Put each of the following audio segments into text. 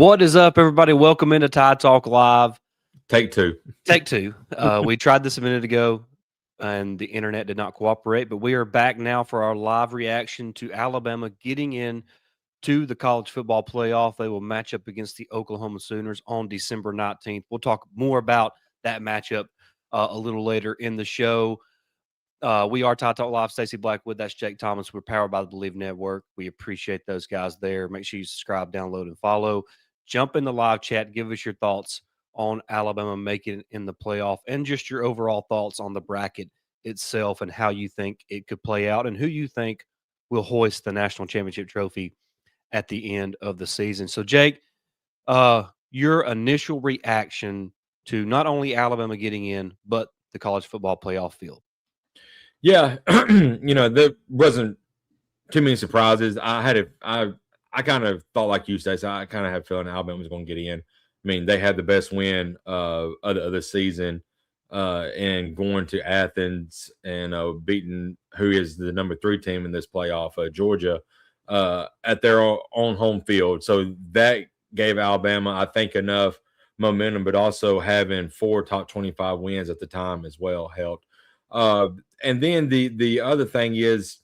What is up, everybody? Welcome into Tide Talk Live. Take two. Take two. We tried this a minute ago, and the internet did not cooperate, but we are back now for our live reaction to Alabama getting in to the college football playoff. They will match up against the Oklahoma Sooners on December 19th. We'll talk more about that matchup a little later in the show. We are Tide Talk Live. Stacey Blackwood, that's Jake Thomas. We're powered by the Believe Network. We appreciate those guys there. Make sure you subscribe, download, and follow. Jump in the live chat. Give us your thoughts on Alabama making it in the playoff and just your overall thoughts on the bracket itself and how you think it could play out and who you think will hoist the national championship trophy at the end of the season. So, Jake, your initial reaction to not only Alabama getting in, but the college football playoff field. Yeah, there wasn't too many surprises. I kind of thought like you, Stacey. I kind of had a feeling Alabama was going to get in. I mean, they had the best win of the season, and going to Athens and beating who is the number 3 team in this playoff, Georgia, at their own home field. So that gave Alabama, I think, enough momentum, but also having 4 top 25 wins at the time as well helped. And then the other thing is,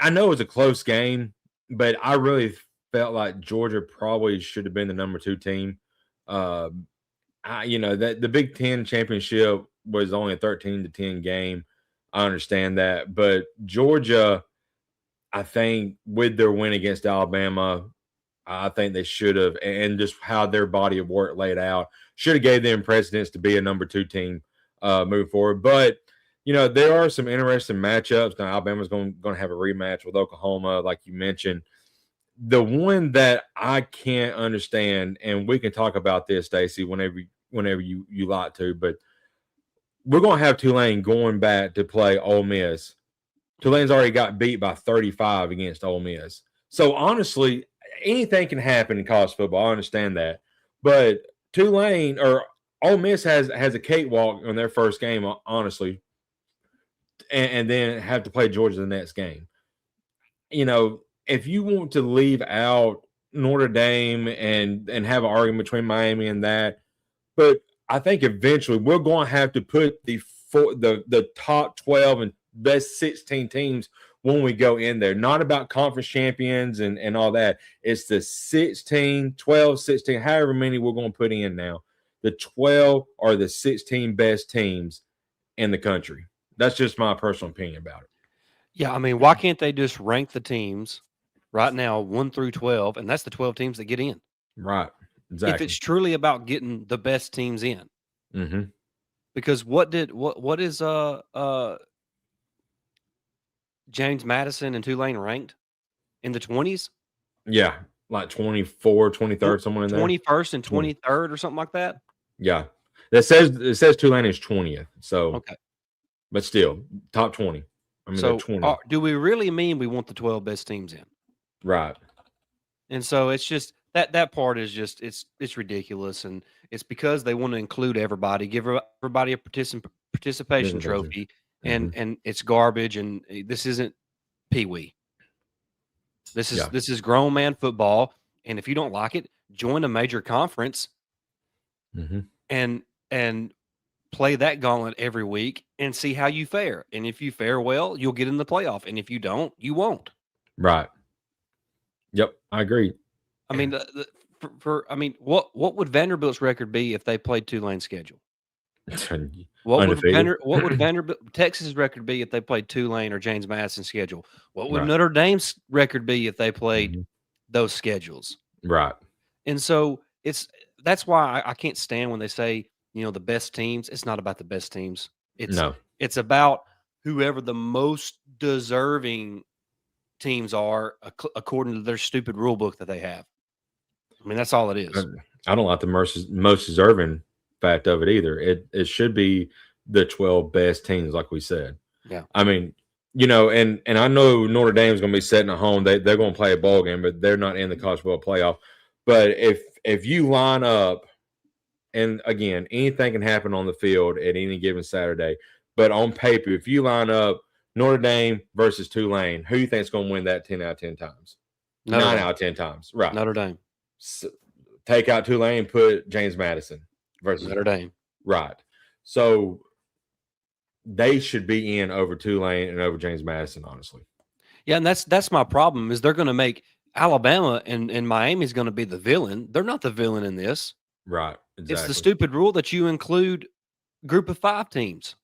I know it was a close game, but I really felt like Georgia probably should have been the number 2 team. That the Big Ten championship was only a 13-10 game. I understand that, but Georgia, I think with their win against Alabama, I think they should have, and just how their body of work laid out, should have gave them precedence to be a number 2 team moving forward. But there are some interesting matchups. Now, Alabama's going to have a rematch with Oklahoma, like you mentioned. The one that I can't understand, and we can talk about this, Stacey, whenever you like to, but we're going to have Tulane going back to play Ole Miss. Tulane's already got beat by 35 against Ole Miss. So, honestly, anything can happen in college football. I understand that. But Tulane or Ole Miss has a cakewalk on their first game, honestly, and then have to play Georgia the next game. If you want to leave out Notre Dame and have an argument between Miami and that, but I think eventually we're going to have to put the top 12 and best 16 teams when we go in there. Not about conference champions and all that. It's the 16, 12, 16, however many we're going to put in now. The 12 are the 16 best teams in the country. That's just my personal opinion about it. Yeah, I mean, why can't they just rank the teams right now 1 through 12, and that's the 12 teams that get in? Right, exactly. If it's truly about getting the best teams in. Mm-hmm. Because what is James Madison and Tulane ranked in the 20s? Yeah, like 24, 23rd, somewhere in there. 21st and 23rd or something like that? Yeah. It says Tulane is 20th. So okay. But still, top 20. I mean, so 20. Do we really mean we want the 12 best teams in? Right. And so it's just that part is just it's ridiculous, and it's because they want to include everybody, give everybody a participation trophy, and it's garbage. And this isn't Pee-wee. This is grown man football, and if you don't like it, join a major conference, and play that gauntlet every week and see how you fare. And if you fare well, you'll get in the playoff, and if you don't, you won't. Right. Yep, I agree. I mean, what would Vanderbilt's record be if they played Tulane's schedule? What would Vanderbilt Texas's record be if they played Tulane or James Madison's schedule? What would Notre Dame's record be if they played those schedules? Right. And so that's why I can't stand when they say, the best teams. It's not about the best teams. It's about whoever the most deserving teams are according to their stupid rule book that they have. I mean, that's all it is. I don't like the most deserving fact of it either. It should be the 12 best teams, like we said. Yeah. I mean, and I know Notre Dame is going to be sitting at home. They're going to play a bowl game, but they're not in the college football playoff. But if you line up, and again, anything can happen on the field at any given Saturday. But on paper, if you line up Notre Dame versus Tulane, who do you think is going to win that 10 out of 10 times? 9 out of 10 times. Right. Notre Dame. take out Tulane, put James Madison versus Notre Dame. right. So they should be in over Tulane and over James Madison, honestly. Yeah, and that's my problem is they're going to make Alabama and Miami's going to be the villain. They're not the villain in this. Right. It's the Exactly. stupid rule that you include group of 5 teams.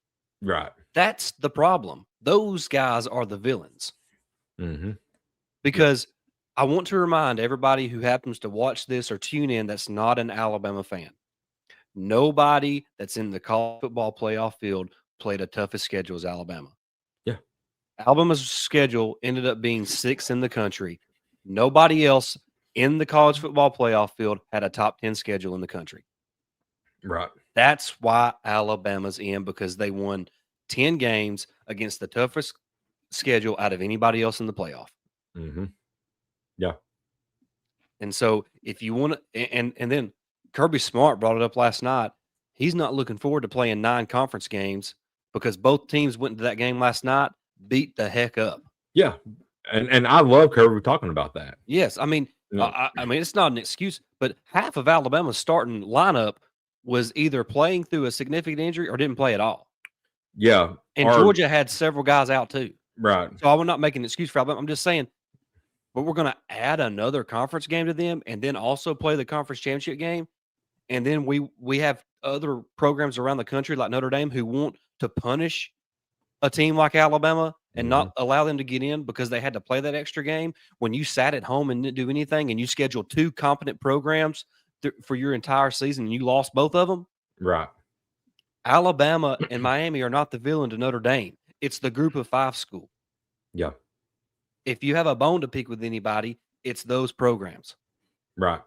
Right. That's the problem. Those guys are the villains. Mm-hmm. Because I want to remind everybody who happens to watch this or tune in that's not an Alabama fan. Nobody that's in the college football playoff field played a tough as schedule as Alabama. Yeah. Alabama's schedule ended up being 6th in the country. Nobody else in the college football playoff field had a top 10 schedule in the country. Right. That's why Alabama's in, because they won 10 games against the toughest schedule out of anybody else in the playoff. Mm-hmm. Yeah. And so if you want to, and then Kirby Smart brought it up last night. He's not looking forward to playing 9 conference games because both teams went into that game last night, beat the heck up. Yeah. And I love Kirby talking about that. Yes, I mean, I mean it's not an excuse, but half of Alabama's starting lineup was either playing through a significant injury or didn't play at all. Yeah. And Georgia had several guys out too. Right. So I will not make an excuse for Alabama. I'm just saying, but we're going to add another conference game to them and then also play the conference championship game. And then we have other programs around the country like Notre Dame who want to punish a team like Alabama and not allow them to get in because they had to play that extra game. When you sat at home and didn't do anything and you scheduled 2 competent programs for your entire season and you lost both of them. Right. Alabama and Miami are not the villain to Notre Dame. It's the group of 5 school. Yeah. If you have a bone to pick with anybody, it's those programs. Right.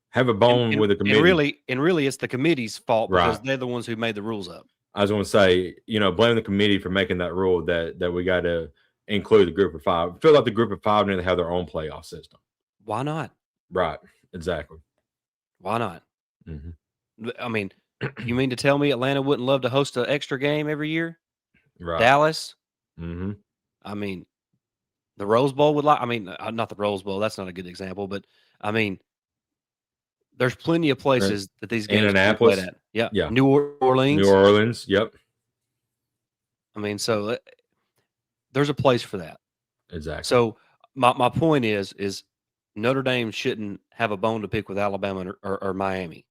Have a bone with a committee. And really, it's the committee's fault because Right. they're the ones who made the rules up. I was going to say, blame the committee for making that rule that we got to include the group of 5. I feel like the group of 5 need to have their own playoff system. Why not? Right. Exactly. Why not? Mm-hmm. I mean, you mean to tell me Atlanta wouldn't love to host an extra game every year? Right. Dallas? Mm-hmm. I mean, the Rose Bowl would like. I mean, not the Rose Bowl. That's not a good example, but I mean, there's plenty of places that these games can be played at. Yeah. Yeah. New Orleans. New Orleans. Yep. I mean, so there's a place for that. Exactly. So my point is Notre Dame shouldn't have a bone to pick with Alabama or Miami.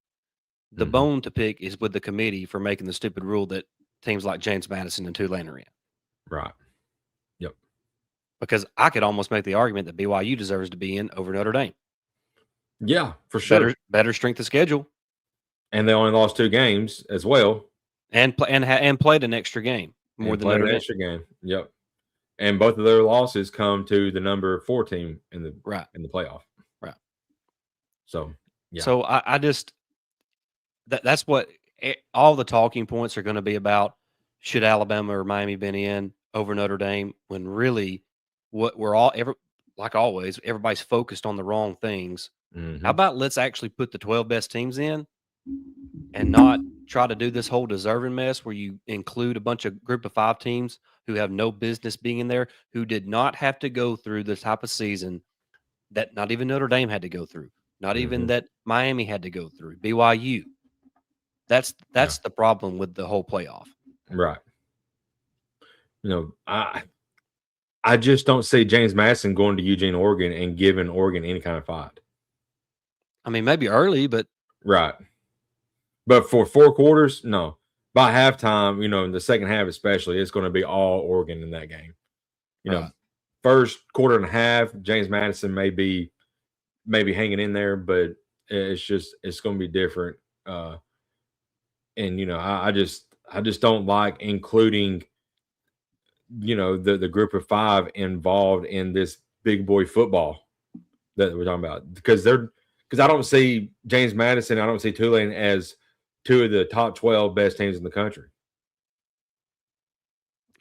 The bone to pick is with the committee for making the stupid rule that teams like James Madison and Tulane are in. Right. Yep. Because I could almost make the argument that BYU deserves to be in over Notre Dame. Yeah, for sure. Better strength of schedule, and they only lost 2 games as well, and played an extra game more than Notre Dame. Extra game. Yep. And both of their losses come to the number 4 team in the playoff. Right. So yeah. So I just that's what all the talking points are going to be about. Should Alabama or Miami been in over Notre Dame? When really, what we're all like always, everybody's focused on the wrong things. Mm-hmm. How about let's actually put the 12 best teams in and not try to do this whole deserving mess where you include a bunch of group of 5 teams who have no business being in there, who did not have to go through the type of season that not even Notre Dame had to go through, not even that Miami had to go through, BYU. That's the problem with the whole playoff. Right. I just don't see James Madison going to Eugene, Oregon and giving Oregon any kind of fight. I mean, maybe early, but right. But for 4 quarters, no. By halftime, in the second half especially, it's going to be all Oregon in that game. First quarter and a half, James Madison may be hanging in there, but it's going to be different. And I just don't like including the group of 5 involved in this big boy football that we're talking about because I don't see James Madison, I don't see Tulane as 2 of the top 12 best teams in the country.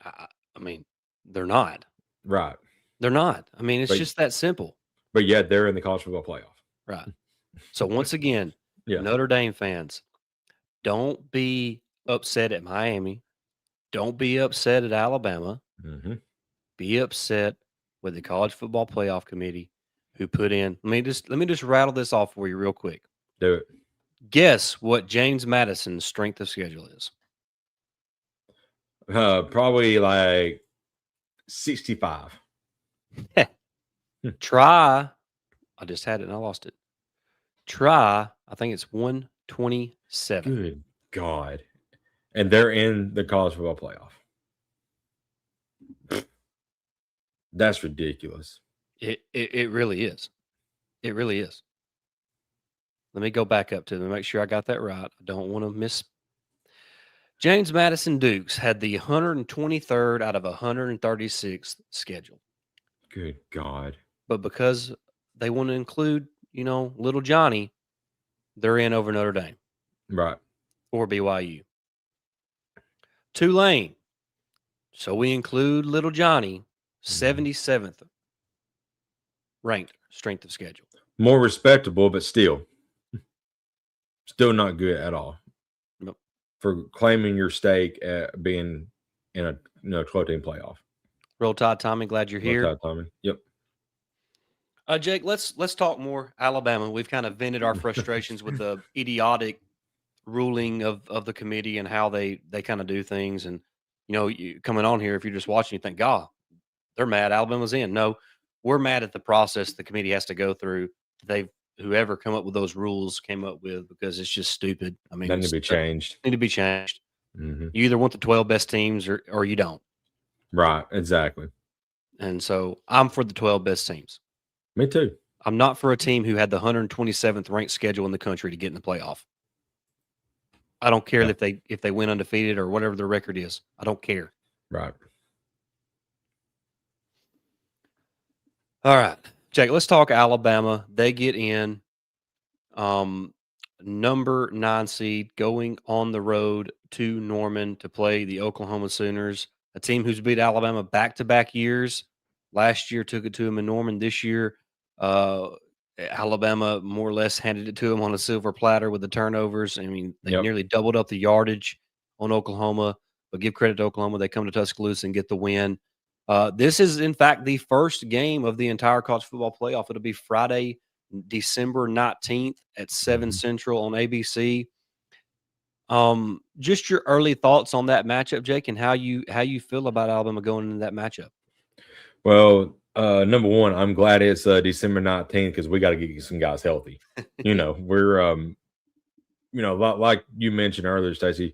I mean, they're not. Right. They're not. I mean, it's just that simple. But yet they're in the college football playoff. Right. So once again, Notre Dame fans, don't be upset at Miami. Don't be upset at Alabama. Mm-hmm. Be upset with the College Football Playoff Committee who put in. Let me just rattle this off for you real quick. Do it. Guess what James Madison's strength of schedule is? Probably like 65. Try. I just had it and I lost it. Try. I think it's 127. Good God. And they're in the college football playoff. That's ridiculous. It really is. It really is. Let me go back up to them, make sure I got that right. I don't want to miss. James Madison Dukes had the 123rd out of 136th schedule. Good God. But because they want to include, little Johnny, they're in over Notre Dame. Right. Or BYU. Tulane. So we include little Johnny, 77th ranked strength of schedule. More respectable, but still not good at all. Nope. For claiming your stake at being in a 12-team playoff. Roll Tide, Tommy. Glad you're here. Roll Tide, Tommy. Yep. Jake, let's talk more Alabama. We've kind of vented our frustrations with the idiotic ruling of the committee and how they kind of do things. And you coming on here, if you're just watching, you think, God, they're mad. Alabama's in. No, we're mad at the process the committee has to go through. Whoever come up with those rules came up with, because it's just stupid. I mean, they need to be changed. Need to be changed. Mm-hmm. You either want the 12 best teams or you don't. Right. Exactly. And so I'm for the 12 best teams. Me too. I'm not for a team who had the 127th ranked schedule in the country to get in the playoff. I don't care if they win undefeated or whatever their record is. I don't care. Right. All right, Jake, let's talk Alabama. They get in number 9 seed, going on the road to Norman to play the Oklahoma Sooners, a team who's beat Alabama back-to-back years. Last year took it to them in Norman. This year, Alabama more or less handed it to them on a silver platter with the turnovers. I mean, they nearly doubled up the yardage on Oklahoma, but give credit to Oklahoma. They come to Tuscaloosa and get the win. This is, in fact, the first game of the entire college football playoff. It'll be Friday, December 19th at 7 Central on ABC. Just your early thoughts on that matchup, Jake, and how you feel about Alabama going into that matchup. Well, number one, I'm glad it's December 19th because we got to get some guys healthy. We're like you mentioned earlier, Stacey.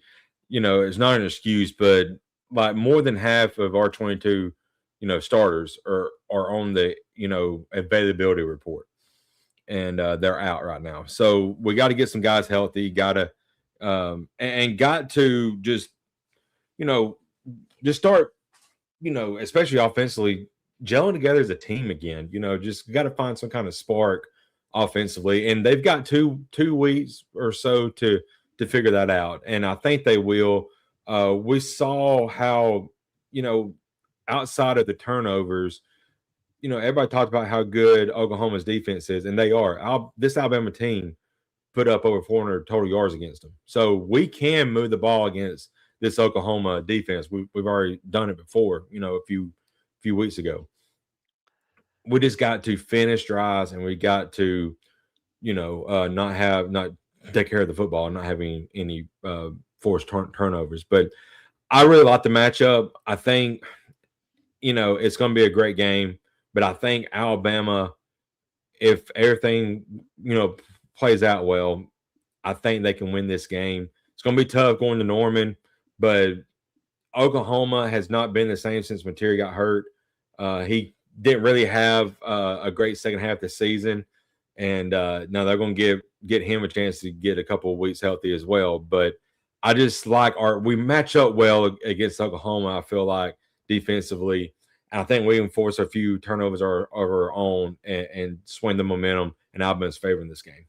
It's not an excuse, but like more than half of our 22 starters are on the availability report, and they're out right now. So we got to get some guys healthy. Got to got to just start especially offensively gelling together as a team again. Just got to find some kind of spark offensively, and they've got two weeks or so to figure that out, and I think they will. We saw how outside of the turnovers, everybody talked about how good Oklahoma's defense is, and they are. This Alabama team put up over 400 total yards against them, so we can move the ball against this Oklahoma defense. We've already done it before, a few weeks ago. We just got to finish drives, and we got to, not take care of the football, not having any forced turnovers. But I really like the matchup. I think, it's going to be a great game. But I think Alabama, if everything, plays out well, I think they can win this game. It's going to be tough going to Norman, but Oklahoma has not been the same since Materi got hurt. He didn't really have a great second half this season. And now they're going to get him a chance to get a couple of weeks healthy as well. But I just like we match up well against Oklahoma, I feel like, defensively. And I think we can force a few turnovers of our own and swing the momentum in Alabama's favor in this game.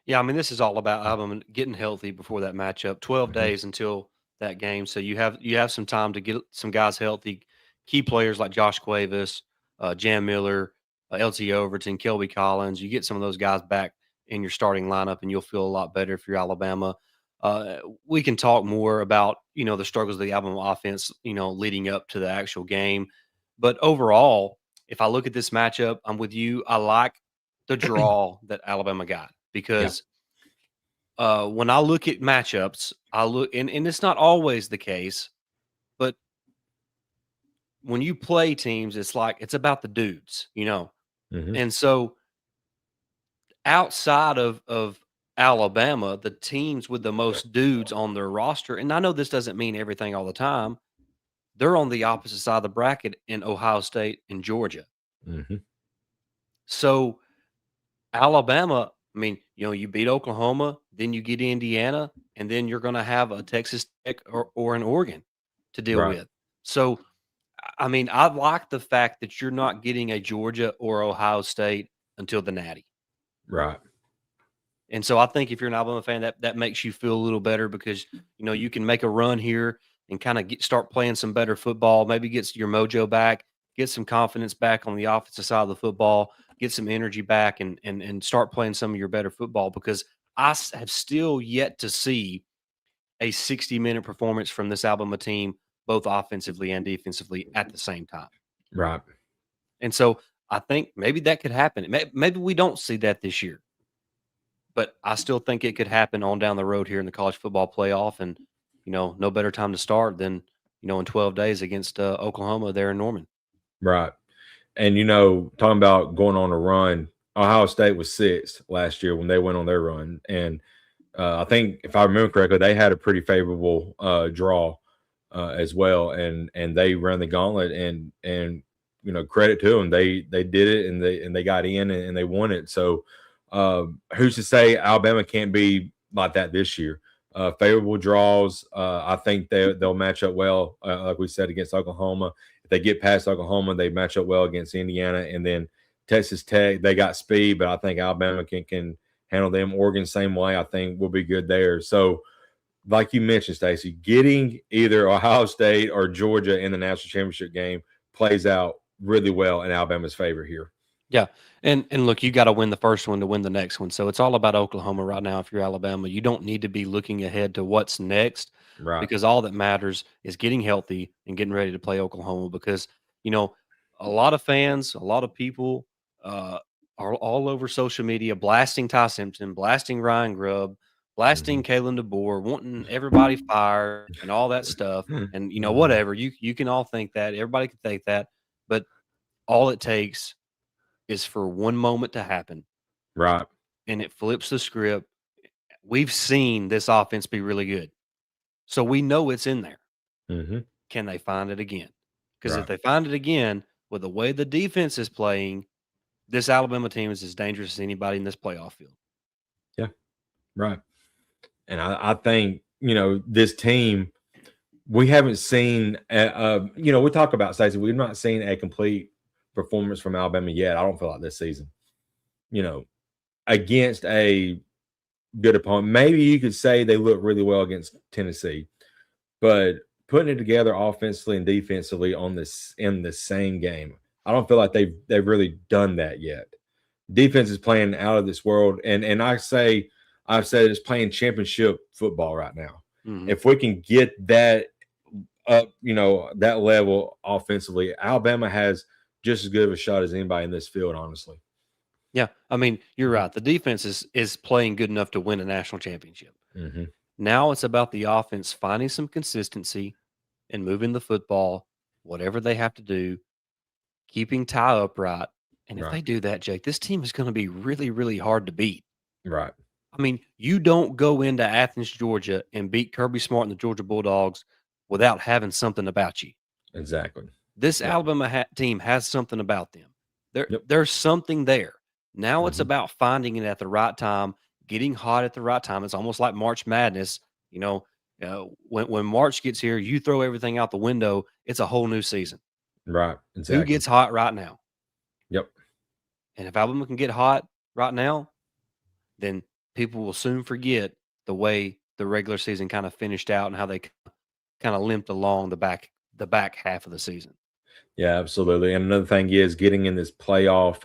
Yeah, I mean, this is all about Alabama getting healthy before that matchup. 12 days until that game, so you have some time to get some guys healthy. Key players like Josh Cuevas, Jam Miller, LT Overton, Kelby Collins. You get some of those guys back in your starting lineup, and you'll feel a lot better if you're Alabama. We can talk more about the struggles of the Alabama offense, leading up to the actual game. But overall, if I look at this matchup, I'm with you. I like the draw that Alabama got Yeah. because when I look at matchups, I look and it's not always the case, but when you play teams, it's like it's about the dudes, you know. Hmm. And so outside of Alabama, the teams with the most dudes on their roster, and I know this doesn't mean everything all the time, they're on the opposite side of the bracket in Ohio State and Georgia. Hmm. So Alabama, I mean, you beat Oklahoma, then you get Indiana, and then you're going to have a Texas Tech or an Oregon to deal Right. with. So, I mean, I like the fact that you're not getting a Georgia or Ohio State until the Natty. Right. And so I think if you're an Alabama fan, that makes you feel a little better because you can make a run here and kind of start playing some better football. Maybe get your mojo back, get some confidence back on the offensive side of the football, get some energy back, and start playing some of your better football. Because have still yet to see a 60-minute performance from this Alabama team, both offensively and defensively at the same time. Right. And so I think maybe that could happen. Maybe we don't see that this year. But I still think it could happen on down the road here in the college football playoff, and no better time to start than in 12 days against Oklahoma there in Norman. Right. And talking about going on a run, Ohio State was sixth last year when they went on their run, and I think if I remember correctly, they had a pretty favorable draw as well, and they ran the gauntlet, and credit to them, they did it, and they got in, and they won it. So who's to say Alabama can't be like that this year? Favorable draws. I think they'll match up well, like we said, against Oklahoma. If they get past Oklahoma, they match up well against Indiana, and then Texas Tech. They got speed, but I think Alabama can handle them. Oregon, same way. I think will be good there. So, like you mentioned, Stacey, getting either Ohio State or Georgia in the national championship game plays out really well in Alabama's favor here. Yeah, and look, you got to win the first one to win the next one. So it's all about Oklahoma right now. If you're Alabama, you don't need to be looking ahead to what's next Right. because all that matters is getting healthy and getting ready to play Oklahoma. Because you know, a lot of fans, a lot of people uh, are all over social media blasting Ty Simpson, blasting Ryan Grubb, Mm-hmm. blasting Kalen DeBoer, wanting everybody fired and all that stuff. And Mm-hmm. whatever you can all think that, everybody can think that, but all it takes is for one moment to happen Right. and it flips the script. We've seen this offense be really good. So we know it's in there. Mm-hmm. Can they find it again? Because if Right. they find it again with the way the defense is playing, this Alabama team is as dangerous as anybody in this playoff field. Yeah. Right. And I think this team, we haven't seen. We talk about Stacey. We've not seen a complete performance from Alabama yet. I don't feel like this season. You know, against a good opponent. Maybe you could say they look really well against Tennessee, but putting it together offensively and defensively on this in the same game, I don't feel like they've really done that yet. Defense is playing out of this world, and I've said it's playing championship football right now. Mhm. If we can get that up, that level offensively, Alabama has just as good of a shot as anybody in this field, honestly. Yeah, I mean, you're Mhm. right. The defense is playing good enough to win a national championship. Mhm. Now it's about the offense finding some consistency and moving the football, whatever they have to do, keeping Ty upright. And if Right. they do that, Jake, this team is going to be really, really hard to beat. Right. I mean, you don't go into Athens, Georgia, and beat Kirby Smart and the Georgia Bulldogs without having something about you. Exactly. This Yep. Alabama team has something about them. Yep. There's something there. Now it's Mhm. about finding it at the right time, getting hot at the right time. It's almost like March Madness. When March gets here, you throw everything out the window. It's a whole new season. Right. Who Exactly. gets hot right now? Yep. And if Alabama can get hot right now, then people will soon forget the way the regular season kind of finished out and how they kind of limped along the back half of the season. Yeah, absolutely. And another thing is getting in this playoff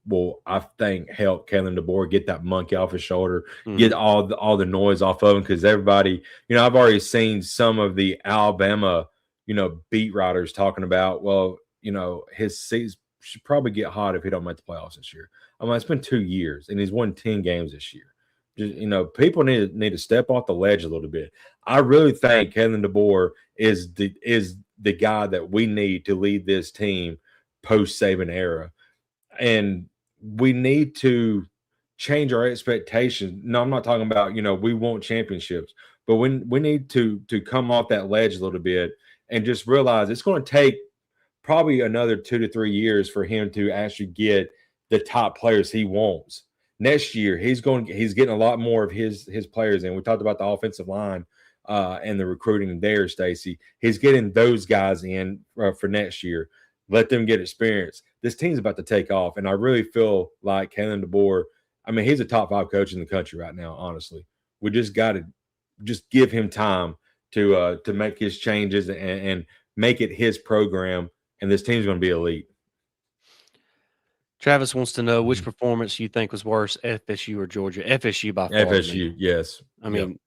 will, I think, help Kalen DeBoer get that monkey off his shoulder, get Mhm. all the noise off of him, because everybody, I've already seen some of the Alabama, beat writers talking about, well, his season should probably get hot if he don't make the playoffs this year. I mean, it's been 2 years, and he's won 10 games this year. Just, people need to step off the ledge a little bit. I really think Kevin DeBoer is the guy that we need to lead this team post Saban era, and we need to change our expectations. No, I'm not talking about we want championships, but we need to come off that ledge a little bit and just realize it's going to take probably another 2 to 3 years for him to actually get the top players he wants. Next year, he's getting a lot more of his players in. We talked about the offensive line and the recruiting there, Stacy. He's getting those guys in for next year. Let them get experience. This team's about to take off, and I really feel like Kalen DeBoer. I mean, he's a top 5 coach in the country right now. Honestly, we just got to just give him time to make his changes and make it his program. And this team's going to be elite. Travis wants to know which performance you think was worse, FSU or Georgia. FSU by far. FSU, yes. I mean,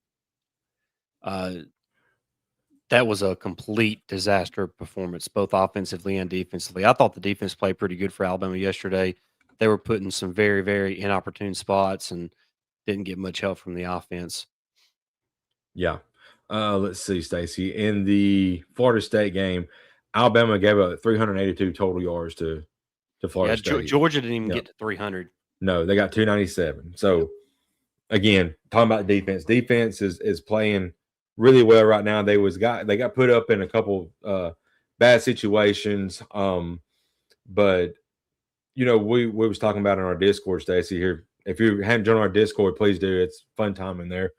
that was a complete disaster performance, both offensively and defensively. I thought the defense played pretty good for Alabama yesterday. They were put in some very, very inopportune spots and didn't get much help from the offense. Yeah. Let's see, Stacy. In the Florida State game, Alabama gave up 382 total yards to Florida State. Georgia didn't even get to 300. No, they got 297. So, again, talking about defense. Defense is playing really well right now. They got put up in a couple bad situations. But we was talking about in our Discord, Stacy. Here, if you haven't joined our Discord, please do. It's fun time in there.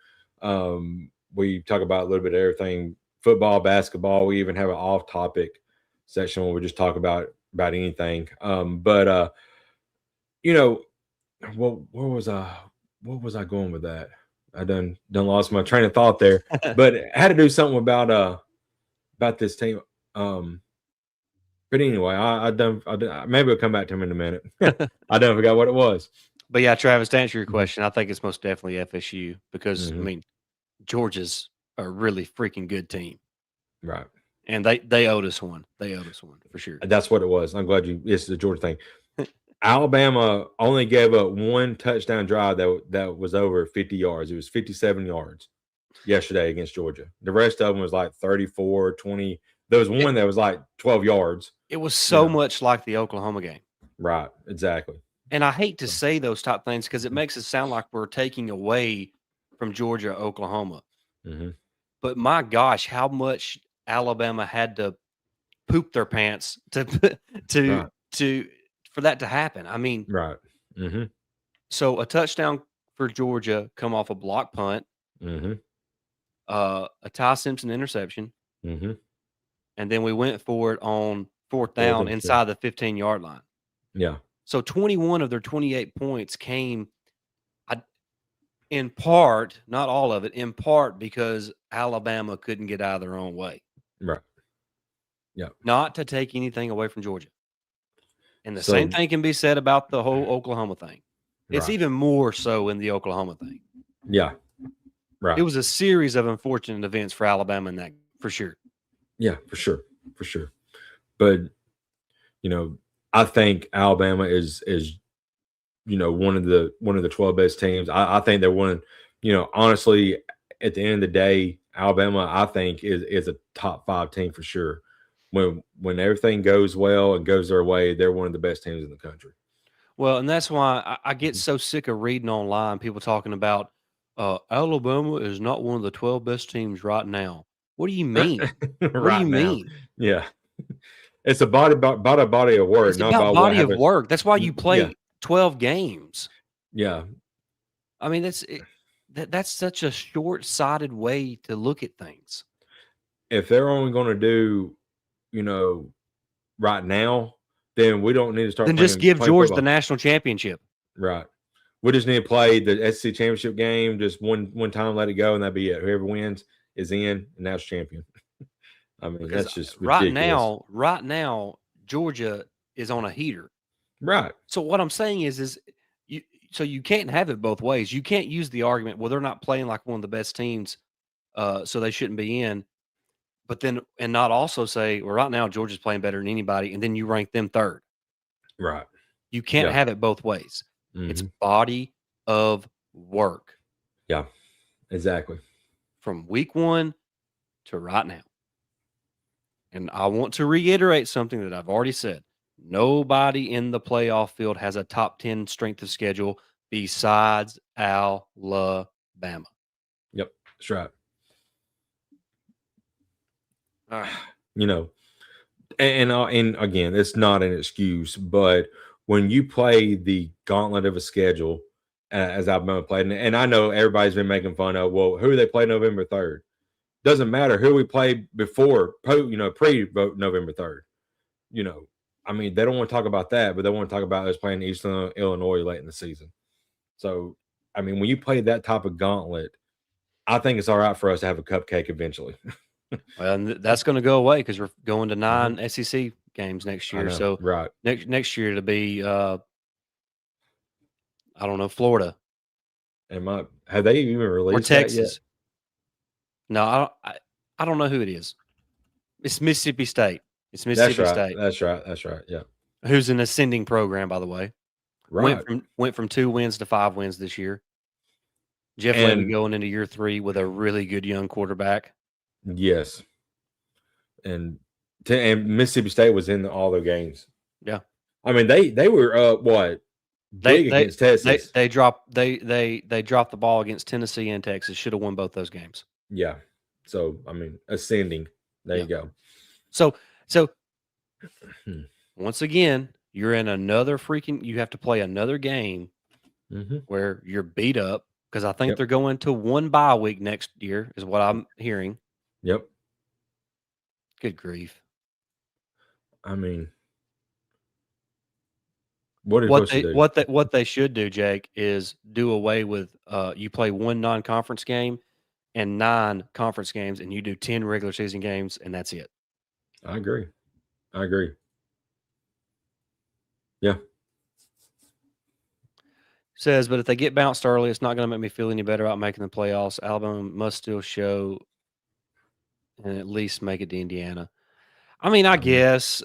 We talk about a little bit of everything: football, basketball. We even have an off-topic section where we just talk about anything. Where was I going with that? I done lost my train of thought there, but I had to do something about this team. But anyway, I maybe we'll come back to him in a minute. I don't forgot what it was. But yeah, Travis, to answer your question, I think it's most definitely FSU because I mean, Georgia's a really freaking good team, right? And they owed us one. They owed us one for sure. That's what it was. I'm glad this is the Georgia thing. Alabama only gave up one touchdown drive that was over 50 yards. It was 57 yards yesterday against Georgia. The rest of them was like 34, 20. There was one that was like 12 yards. It was so much like the Oklahoma game. Right, exactly. And I hate to say those type things because it makes it sound like we're taking away from Georgia, Oklahoma. Mm-hmm. But my gosh, how much Alabama had to poop their pants to for that to happen. I mean, right. Mm-hmm. So a touchdown for Georgia come off a block punt, a Ty Simpson interception, and then we went for it on fourth down inside the 15-yard line. Yeah. So 21 of their 28 points came in part, not all of it, in part because Alabama couldn't get out of their own way. Right. Yeah. Not to take anything away from Georgia. And the same thing can be said about the whole Oklahoma thing. It's even more so in the Oklahoma thing. Yeah. Right. It was a series of unfortunate events for Alabama in that, for sure. Yeah, for sure. For sure. But, I think Alabama is one of the 12 best teams. I think they're one, honestly, at the end of the day, Alabama, I think, is a top 5 team for sure. When everything goes well and goes their way, they're one of the best teams in the country. Well, and that's why I get so sick of reading online people talking about Alabama is not one of the 12 best teams right now. What do you mean? What do you mean? Yeah. It's about a body of work. It's not about body of work. That's why you play 12 games. Yeah. I mean, that's such a short-sighted way to look at things. If they're only going to do, right now, then we don't need to start. Then just give Georgia the national championship. Right. We just need to play the SEC championship game just one time, let it go, and that'd be it. Whoever wins is in, and that's champion. I mean, because that's just ridiculous. Right now, Georgia is on a heater. Right. So what I'm saying is you can't have it both ways. You can't use the argument, well, they're not playing like one of the best teams, so they shouldn't be in. But then, and not also say, well, right now Georgia's playing better than anybody, and then you rank them third. Right. You can't have it both ways. It's Mm-hmm. body of work Yeah, exactly. from week 1 to right now. And I want to reiterate something that I've already said. Nobody in the playoff field has a top 10 strength of schedule besides Alabama. Yep, that's right. All right. You know, and again, it's not an excuse, but when you play the gauntlet of a schedule, as I've been played, and I know everybody's been making fun of, well, who do they play November 3rd? Doesn't matter who we play before, pre November 3rd. You know, I mean, they don't want to talk about that, but they want to talk about us playing Eastern Illinois late in the season. So, I mean, when you play that type of gauntlet, I think it's all right for us to have a cupcake eventually. Well, and that's going to go away because we're going to Mhm. 9 SEC games next I year. know, So right? next year it'll be I don't know, Florida Have they even or released that yet? Texas. No, I don't know who it is. It's Mississippi State. It's That's Mississippi right. State, That's right. That's right. Yeah. who's an ascending program, by the way. Right. Went from 2 wins to 5 wins this year. Jeff Levy And going into year 3 with a really good young quarterback. yes, and and Mississippi State was in all their games. Yeah. I mean, they were what They big they against Texas. they dropped the ball against Tennessee and Texas. Should have won both those games. Yeah. So I mean, ascending. There Yeah. you go. So Hmm. once again, you're in another freaking you have to play another game Mm-hmm. where you're beat up because I think Yep. they're going to one bye week next year is what I'm hearing. Yep. Good grief. I mean, what are you supposed to do? What they should do, Jake, is do away with you play one non-conference game and 9 conference games and you do 10 regular season games and that's it. I agree. I agree. Yeah. Says, but if they get bounced early, it's not going to make me feel any better about making the playoffs. Alabama must still show and at least make it to Indiana. I mean, I I mean, guess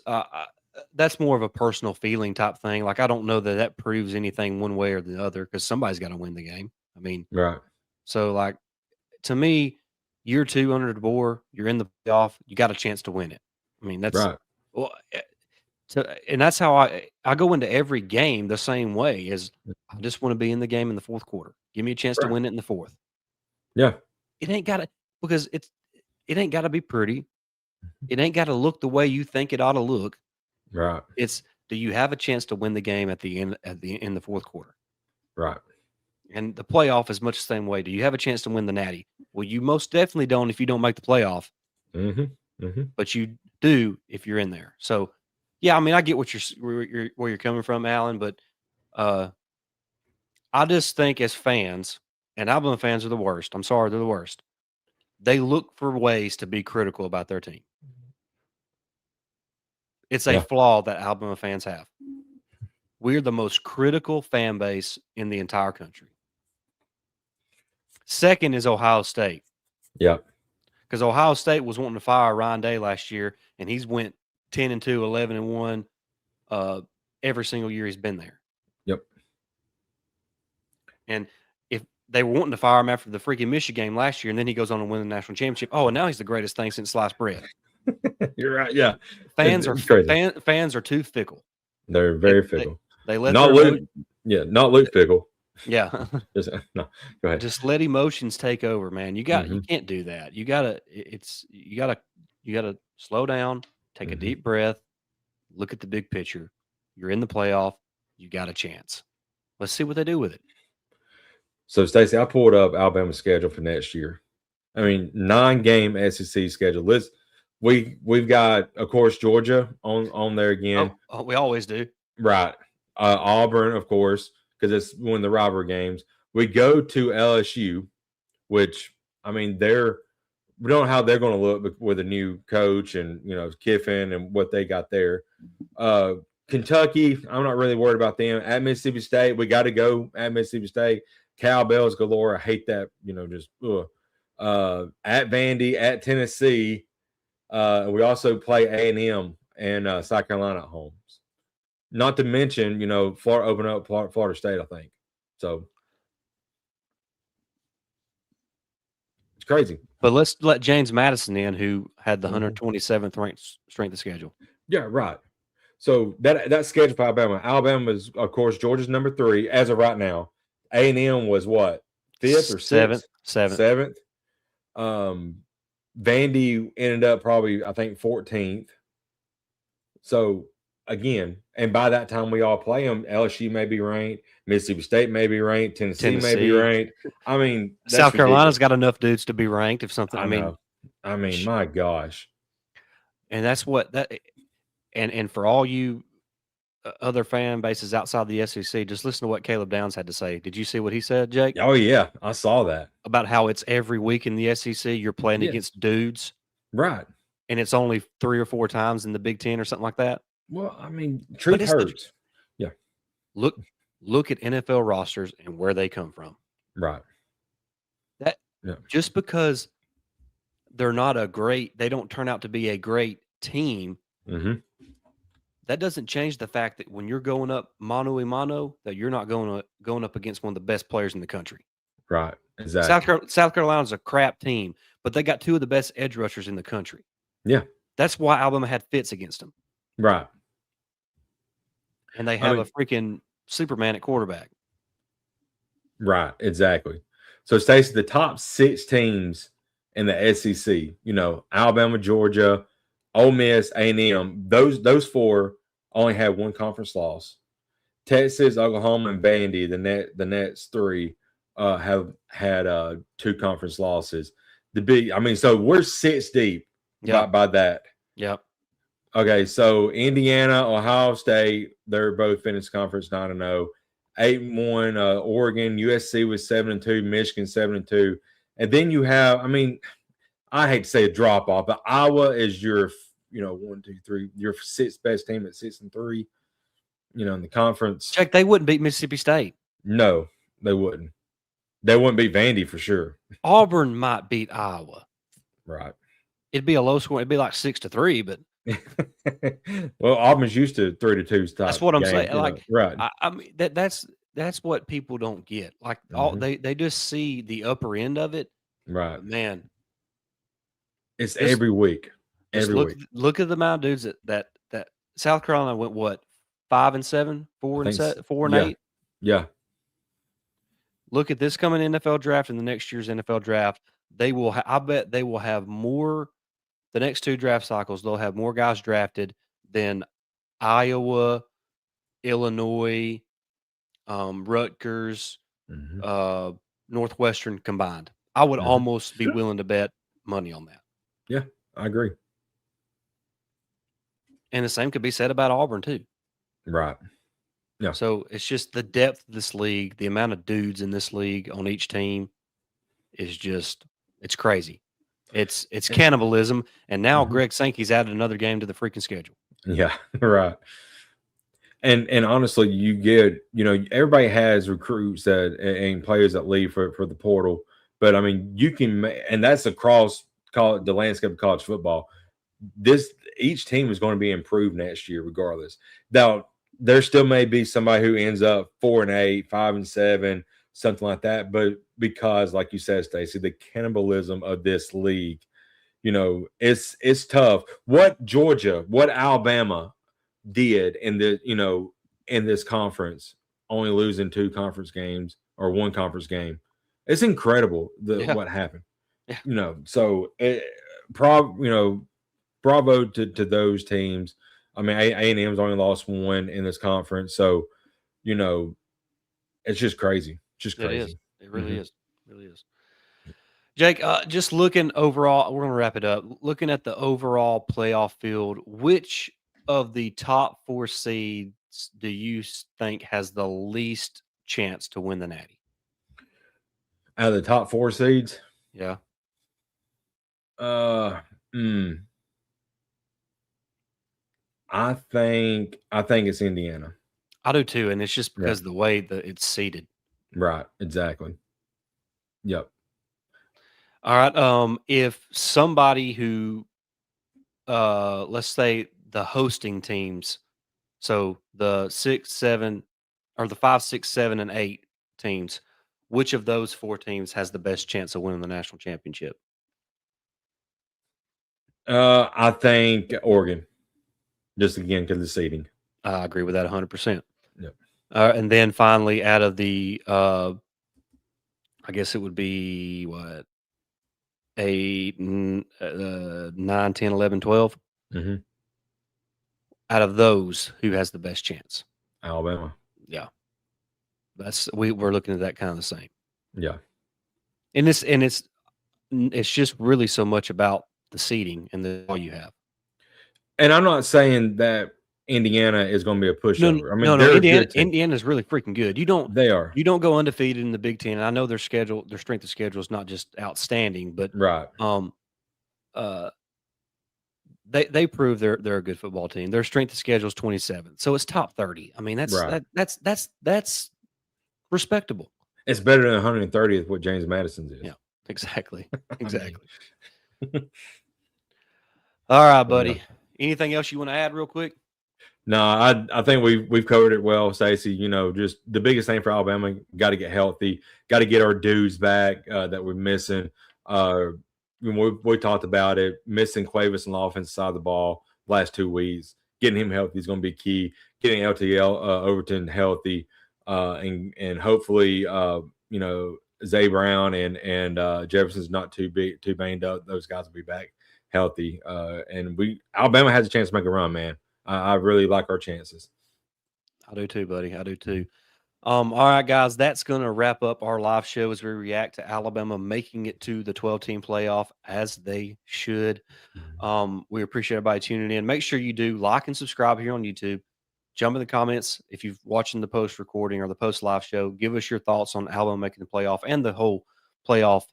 that's more of a personal feeling type thing. Like, I don't know that that proves anything one way or the other because somebody's got to win the game. I mean, right. so like to me, year 2 under the bore, you're in the playoff, you got a chance to win it. I mean, that's Right. well, so, and that's how I go into every game the same way. Is I just want to be in the game in the fourth quarter. Give me a chance to Right. win it in the fourth. Yeah. It ain't got to because it ain't got to be pretty. It ain't got to look the way you think it ought to look. Right. It's do you have a chance to win the game at the end in the fourth quarter? Right. And the playoff is much the same way. Do you have a chance to win the natty? Well, you most definitely don't if you don't make the playoff, Mm-hmm. Mm-hmm. but you do if you're in there. So, yeah, I mean, I get what where you're coming from, Alan, but uh, I just think as fans, and Alabama fans are the worst. I'm sorry, they're the worst. They look for ways to be critical about their team. It's a Yeah. flaw that Alabama fans have. We're the most critical fan base in the entire country. Second is Ohio State Yeah. because Ohio State was wanting to fire Ryan Day last year, and he's went 10-2, 11-1 every single year he's been there. Yep. And if they were wanting to fire him after the freaking Michigan game last year, and then he goes on to win the national championship. Oh, and now he's the greatest thing since sliced bread. You're right. Yeah. Fans are It's crazy. fans are too fickle. They're They very they, fickle. they let Not their Luke. Yeah. Not Luke Fickle. yeah. Just, no. Go ahead. Just let emotions take over, man. You Mm-hmm. can't do that. You gotta slow down, take a Mm-hmm. deep breath, look at the big picture. You're in the playoff. You got a chance. Let's see what they do with it. So, Stacey, I pulled up Alabama's schedule for next year. I mean, 9-game SEC schedule. We've got, of course, Georgia on there again. Oh, we always do. Right. Auburn, of course, because it's one of the rivalry games. We go to LSU, which I mean, we don't know how they're going to look with a new coach and Kiffin and what they got there. Kentucky, I'm not really worried about them. At Mississippi State, we got to go at Mississippi State. Cowbells galore. I hate that. Just at Vandy, at Tennessee. We also play A&M and South Carolina at home. Not to mention, Florida open up Florida State, I think. So it's crazy. But let's let James Madison in, who had the Mhm. 127th ranked strength of schedule. Yeah, right. So that schedule for Alabama. Alabama is, of course, Georgia's number 3 as of right now. A&M was what, 5th or 6th, Seventh. 7th. Vandy ended up probably, I think, 14th. So again, and by that time we all play them, LSU may be ranked, Mississippi State may be ranked, Tennessee may be Tennessee. ranked. I mean, that's South Carolina's ridiculous. got enough dudes to be ranked if something. I know. I mean, my gosh. And that's what that. And for all you other fan bases outside the SEC, just listen to what Caleb Downs had to say. Did you see what he said, Jake? Oh yeah, I saw that. About how it's every week in the SEC you're playing Yes. against dudes, Right. and it's only 3 or 4 times in the Big Ten or something like that. Well, I mean, truth it's hurts. Yeah. Look at NFL rosters and where they come from. Right. That Yeah. just because they don't turn out to be a great team. Mm-hmm. That doesn't change the fact that when you're going up mano a mano, that you're not going up against one of the best players in the country. Right. Exactly. South Carolina's a crap team, but they got 2 of the best edge rushers in the country. Yeah. That's why Alabama had Fitz against them. Right. And they have a freaking Superman at quarterback. Right. Exactly. So, Stacey, the top 6 teams in the SEC, Alabama, Georgia, Ole Miss, A&M, those 4 only had 1 conference loss. Texas, Oklahoma, and Vandy, the next 3 have had 2 conference losses. So we're 6 deep by that. Yep. Okay, so Indiana, Ohio State, they're both finished conference 9-0. 8-1, Oregon, USC was 7-2, Michigan 7-2. And then you have, I hate to say a drop off, but Iowa is your, 1, 2, 3, your 6th best team at 6-3, in the conference. Check, they wouldn't beat Mississippi State. No, they wouldn't. They wouldn't beat Vandy for sure. Auburn might beat Iowa. Right. It'd be a low score. It'd be like 6-3, but well, Auburn's used to 3-2 style. That's what I'm saying. Right. I mean that's what people don't get. Like they just see the upper end of it. Right. Man, it's every week. Look at the amount of dudes that South Carolina went what 5-7, 4-8. Yeah. Look at this coming NFL draft and the next year's NFL draft. They will. I bet they will have more. The next 2 draft cycles, they'll have more guys drafted than Iowa, Illinois, Rutgers, Northwestern combined. I would almost be willing to bet money on that. Yeah, I agree. And the same could be said about Auburn too. Right. Yeah. So it's just the depth of this league, the amount of dudes in this league on each team is just it's crazy. It's cannibalism, and now Greg Sankey's added another game to the freaking schedule. Yeah, right. And honestly, you get everybody has recruits and players that leave for the portal, but you can, and that's across the landscape of college football. Each team is going to be improved next year, regardless. Now there still may be somebody who ends up 4-8, 5-7. Something like that, but because, like you said, Stacey, the cannibalism of this league, it's tough. What Georgia, what Alabama did in this conference, only losing 2 conference games or 1 conference game, it's incredible what happened. Yeah. So bravo to those teams. A&M's only lost 1 in this conference, so it's just crazy. Just crazy. It is. It really is. It really is. Jake, just looking overall, we're going to wrap it up. Looking at the overall playoff field, which of the top 4 seeds do you think has the least chance to win the Natty? Out of the top 4 seeds? Yeah. I think it's Indiana. I do too, and it's just because of the way that it's seeded. Right, exactly. Yep. All right. If somebody who let's say the hosting teams So the 6, 7, or the 5, 6, 7, and 8 teams, which of those 4 teams has the best chance of winning the national championship? I think Oregon, just again because of the seeding. I agree with that 100%. Yep. And then finally, out of the, I guess it would be what, 8, 9, 10, 11, 12. Mm-hmm. Out of those, who has the best chance? Alabama. Yeah, we're looking at that kind of the same. Yeah. And it's just really so much about the seeding and the all you have. And I'm not saying that Indiana is going to be a pushover. I mean, No. they're a good team. Indiana's really freaking good. They are. You don't go undefeated in the Big Ten. And I know their strength of schedule is not just outstanding, but Right. uh, they prove they're a good football team. Their strength of schedule is 27, so it's top 30. I mean, Right. that's respectable. It's better than 130th what James Madison's is. Yeah, exactly. Exactly. I mean, All right, buddy. Anything else you want to add real quick? No, I think we've covered it well, Stacey. You know, just the biggest thing for Alabama, got to get healthy, got to get our dudes back that we're missing. We talked about it, missing Cuevas on the offensive side of the ball last 2 weeks. Getting him healthy is going to be key. Getting LTL Overton healthy, and hopefully, you know, Zay Brown and Jefferson's not too banged up. Those guys will be back healthy, and Alabama has a chance to make a run, man. I really like our chances. I do too, buddy. I do too. All right, guys, that's going to wrap up our live show as we react to Alabama making it to the 12-team playoff, as they should. We appreciate everybody tuning in. Make sure you do like and subscribe here on YouTube. Jump in the comments if you're watching the post recording or the post live show. Give us your thoughts on Alabama making the playoff and the whole playoff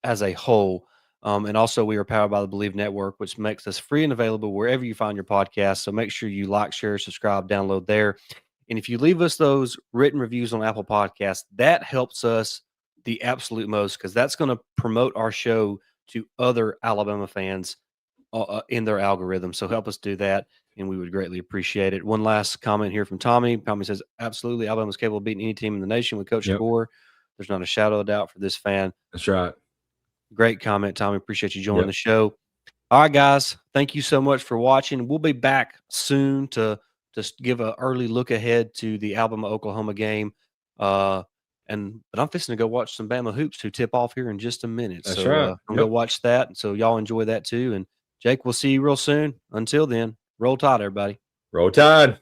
as a whole. And also, we are powered by the Believe Network, which makes us free and available wherever you find your podcast. So make sure you like, share, subscribe, download there. And if you leave us those written reviews on Apple Podcasts, that helps us the absolute most, because that's going to promote our show to other Alabama fans in their algorithm. So help us do that, and we would greatly appreciate it. One last comment here from Tommy. Tommy says, absolutely, Alabama's capable of beating any team in the nation with Coach DeBoer. There's not a shadow of doubt for this fan. That's right. Great comment, Tommy. Appreciate you joining the show. All right, guys. Thank you so much for watching. We'll be back soon to give an early look ahead to the Alabama-Oklahoma game. But I'm fixing to go watch some Bama hoops to tip off here in just a minute. That's right. I'm going to go watch that. So y'all enjoy that too. And Jake, we'll see you real soon. Until then, roll tide, everybody. Roll tide.